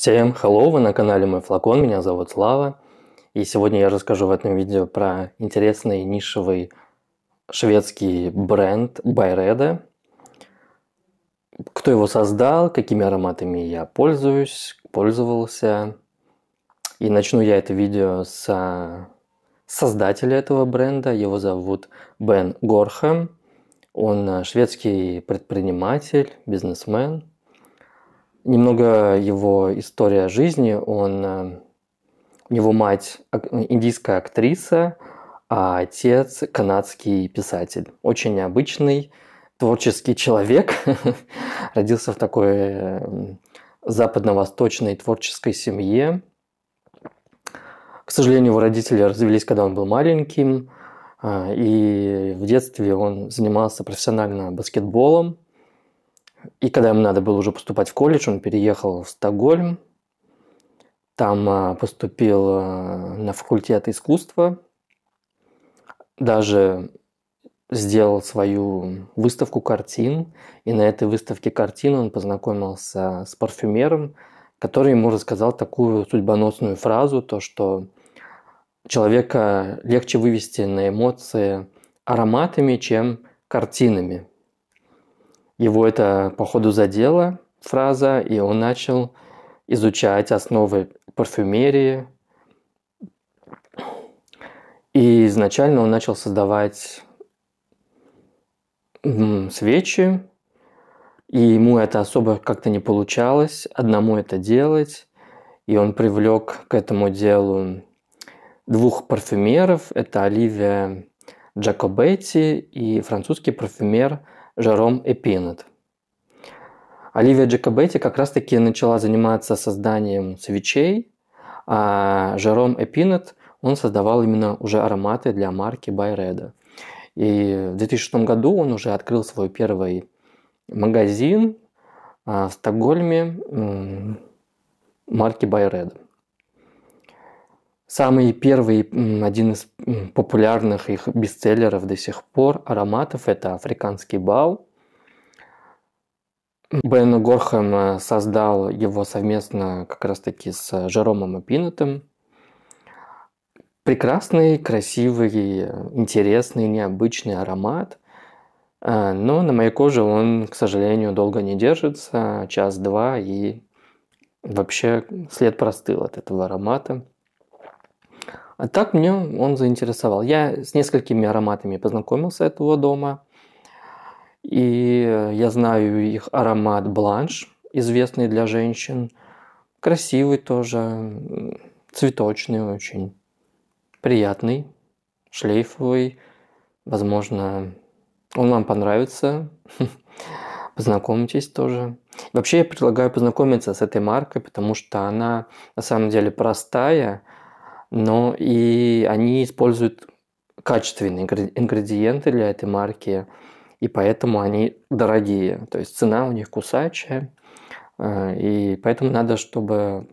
Всем hello, вы на канале Мой Флакон, меня зовут Слава. И сегодня я расскажу в этом видео про интересный нишевый шведский бренд Byredo. Кто его создал, какими ароматами я пользовался. И начну я это видео с создателя этого бренда. Его зовут Бен Горхэм. Он шведский предприниматель, бизнесмен. Немного его история жизни. У него мать индийская актриса, а отец канадский писатель. Очень необычный, творческий человек. Родился в такой западно-восточной творческой семье. К сожалению, его родители развелись, когда он был маленьким. И в детстве он занимался профессионально баскетболом. И когда ему надо было уже поступать в колледж, он переехал в Стокгольм. Там поступил на факультет искусства. Даже сделал свою выставку картин. И на этой выставке картин он познакомился с парфюмером, который ему рассказал такую судьбоносную фразу, то что человека легче вывести на эмоции ароматами, чем картинами. Его это, походу, задело, фраза, и он начал изучать основы парфюмерии. И изначально он начал создавать свечи, и ему это особо как-то не получалось, одному это делать. И он привлек к этому делу двух парфюмеров. Это Оливия Джакобетти и французский парфюмер Жером Эпинет. Оливия Джакобетти как раз-таки начала заниматься созданием свечей, а Жером Эпинет, он создавал именно уже ароматы для марки Byredo. И в 2006 году он уже открыл свой первый магазин в Стокгольме марки Byredo. Самый первый, один из популярных их бестселлеров до сих пор ароматов – это африканский бал. Бен Горхэм создал его совместно как раз-таки с Жеромом Эпинетом. Прекрасный, красивый, интересный, необычный аромат. Но на моей коже он, к сожалению, долго не держится, час-два, и вообще след простыл от этого аромата. А так мне он заинтересовал. Я с несколькими ароматами познакомился этого дома. И я знаю их аромат Бланш, известный для женщин. Красивый тоже, цветочный очень, приятный, шлейфовый. Возможно, он вам понравится. Познакомьтесь тоже. Вообще я предлагаю познакомиться с этой маркой, потому что она на самом деле простая, но и они используют качественные ингредиенты для этой марки, и поэтому они дорогие. То есть цена у них кусачая, и поэтому надо, чтобы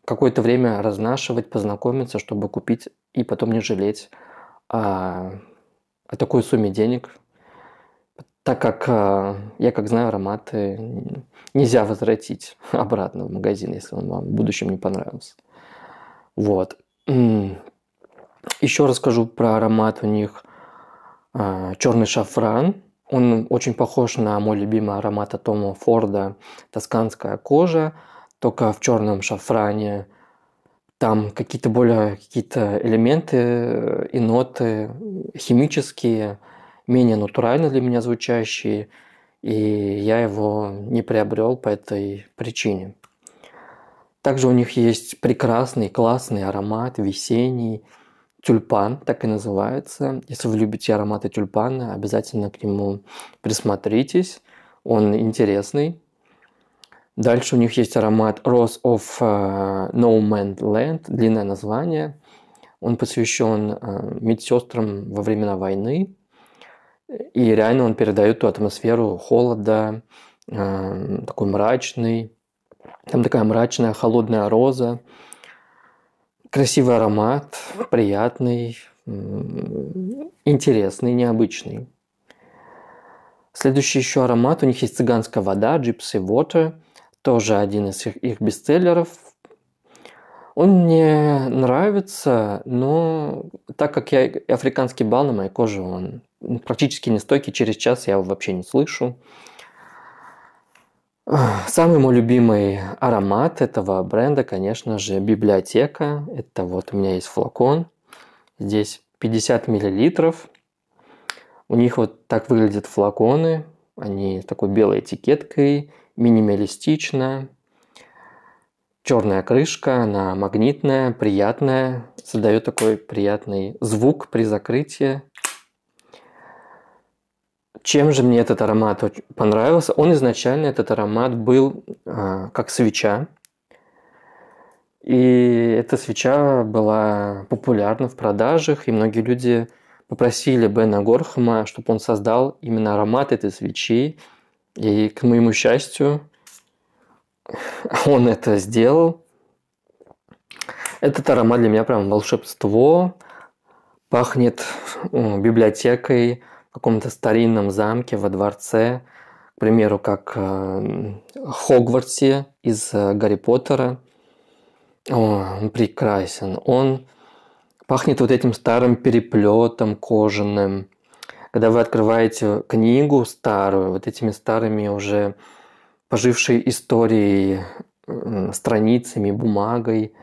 какое-то время разнашивать, познакомиться, чтобы купить и потом не жалеть о такой сумме денег. Так как я, как знаю, ароматы нельзя возвратить обратно в магазин, если он вам в будущем не понравился. Вот. Еще расскажу про аромат у них черный шафран. Он очень похож на мой любимый аромат от Тома Форда «Тосканская кожа», только в черном шафране. Там какие-то элементы и ноты химические, менее натурально для меня звучащие, и я его не приобрел по этой причине. Также у них есть прекрасный, классный аромат, весенний, тюльпан, так и называется. Если вы любите ароматы тюльпана, обязательно к нему присмотритесь. Он интересный. Дальше у них есть аромат Rose of No Man's Land, длинное название. Он посвящен медсестрам во времена войны. И реально он передает ту атмосферу холода, такой мрачный. Там такая мрачная, холодная роза. Красивый аромат, приятный, интересный, необычный. Следующий еще аромат. У них есть цыганская вода, Gypsy Water. тоже один из их бестселлеров. Он мне нравится, но так как я африканский бал на моей коже, он практически нестойкий, через час я его вообще не слышу. Самый мой любимый аромат этого бренда, конечно же, библиотека. Это вот у меня есть флакон. Здесь 50 миллилитров. У них вот так выглядят флаконы. Они с такой белой этикеткой, минималистично. Черная крышка, она магнитная, приятная. Создает такой приятный звук при закрытии. Чем же мне этот аромат понравился? Он изначально, этот аромат, был как свеча. И эта свеча была популярна в продажах, и многие люди попросили Бена Горхэма, чтобы он создал именно аромат этой свечи. И, к моему счастью, он это сделал. Этот аромат для меня прям волшебство. Пахнет библиотекой, в каком-то старинном замке во дворце, к примеру, как в Хогвартсе из Гарри Поттера. Он прекрасен. Он пахнет вот этим старым переплетом кожаным. Когда вы открываете книгу старую, вот этими старыми уже пожившей историей, страницами, бумагой,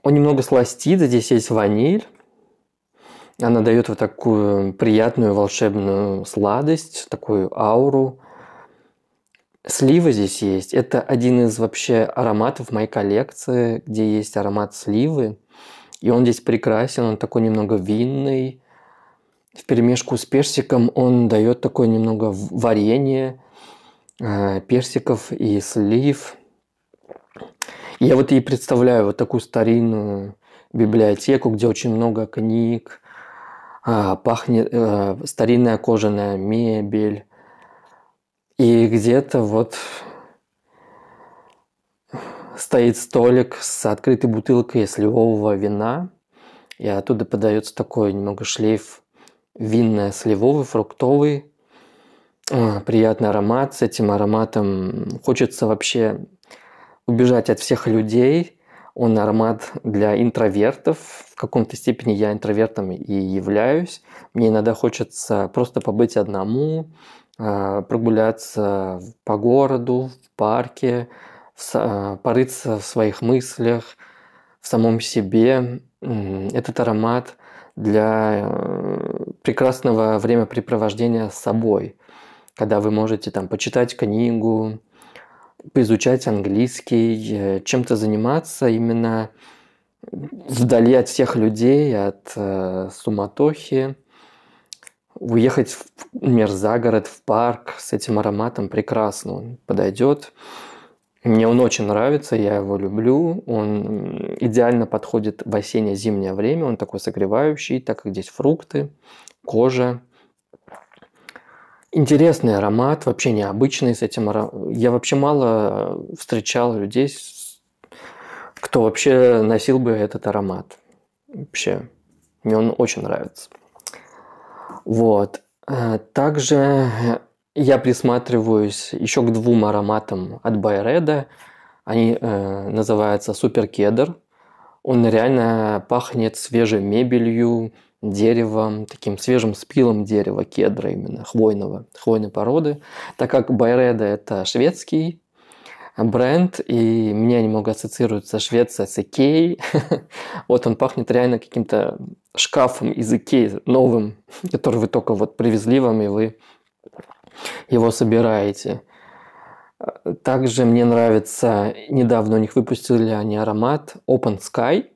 он немного сластит, здесь есть ваниль. Она дает вот такую приятную волшебную сладость, такую ауру. Сливы здесь есть. Это один из вообще ароматов в моей коллекции, где есть аромат сливы. И он здесь прекрасен, он такой немного винный. Вперемешку с персиком он дает такое немного варенье персиков и слив. Я вот и представляю вот такую старинную библиотеку, где очень много книг, пахнет старинная кожаная мебель. И где-то вот стоит столик с открытой бутылкой сливового вина, и оттуда подается такой немного шлейф винно-сливовый, фруктовый. Приятный аромат. С этим ароматом хочется вообще убежать от всех людей. Он аромат для интровертов. В каком-то степени я интровертом и являюсь. Мне иногда хочется просто побыть одному, прогуляться по городу, в парке, порыться в своих мыслях, в самом себе. Этот аромат для прекрасного времяпрепровождения с собой, когда вы можете там почитать книгу, поизучать английский, чем-то заниматься именно вдали от всех людей, от суматохи. Уехать, например, за город, в парк с этим ароматом прекрасно. Он подойдет. Мне он очень нравится, я его люблю. Он идеально подходит в осенне-зимнее время. Он такой согревающий, так как здесь фрукты, кожа. Интересный аромат, вообще необычный с этим ароматом. Я вообще мало встречал людей, кто вообще носил бы этот аромат. Вообще, мне он очень нравится. Вот. Также я присматриваюсь еще к двум ароматам от Байреда. Они называются Супер Кедр. Он реально пахнет свежей мебелью, деревом, таким свежим спилом дерева, кедра именно, хвойной породы. Так как Байреда – это шведский бренд, и меня немного ассоциируется Швеция с Икеей. Вот он пахнет реально каким-то шкафом из Икеи, новым, который вы только вот привезли вам, и вы его собираете. Также мне нравится, недавно у них выпустили они аромат Open Sky.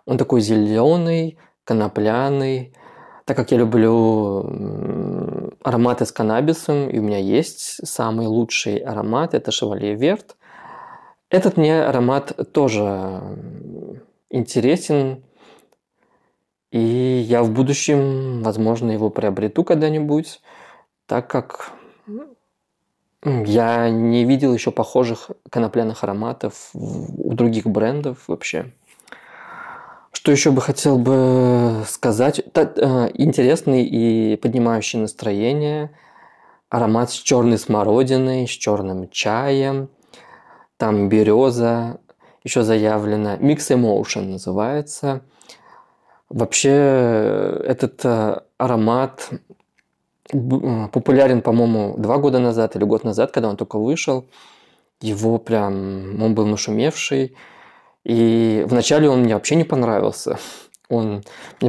Он такой зеленый, конопляный. Так как я люблю ароматы с каннабисом, и у меня есть самый лучший аромат, это Chevalier Vert. Этот мне аромат тоже интересен, и я в будущем, возможно, его приобрету когда-нибудь, так как я не видел еще похожих конопляных ароматов у других брендов вообще. Что еще бы хотел бы сказать? Интересный и поднимающий настроение. аромат с черной смородиной, с черным чаем. Там береза еще заявлена. Mix Emotion называется. Вообще этот аромат популярен, по-моему, 2 года назад или год назад, когда он только вышел. Он был нашумевший. И вначале он мне вообще не понравился. Мне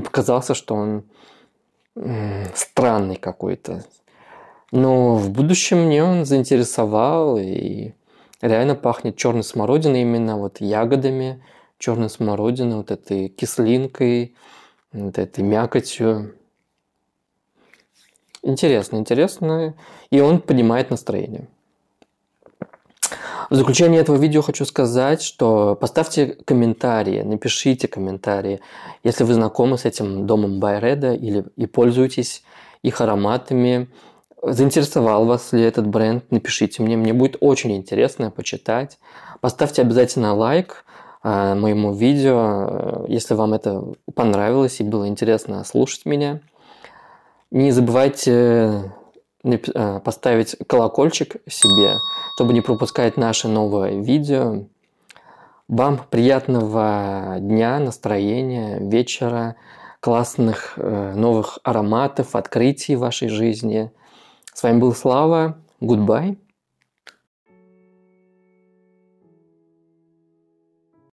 показался, что он странный какой-то. Но в будущем мне он заинтересовал, и реально пахнет черной смородиной, именно вот ягодами черной смородины, вот этой кислинкой, вот этой мякотью. Интересно. И он поднимает настроение. В заключение этого видео хочу сказать, что поставьте комментарии, напишите комментарии, если вы знакомы с этим домом Byredo и пользуетесь их ароматами. Заинтересовал вас ли этот бренд? Напишите мне будет очень интересно почитать. Поставьте обязательно лайк моему видео, если вам это понравилось и было интересно слушать меня. Не забывайте поставить колокольчик себе, чтобы не пропускать наши новые видео. Вам приятного дня, настроения, вечера, классных новых ароматов, открытий в вашей жизни. С вами был Слава. Goodbye.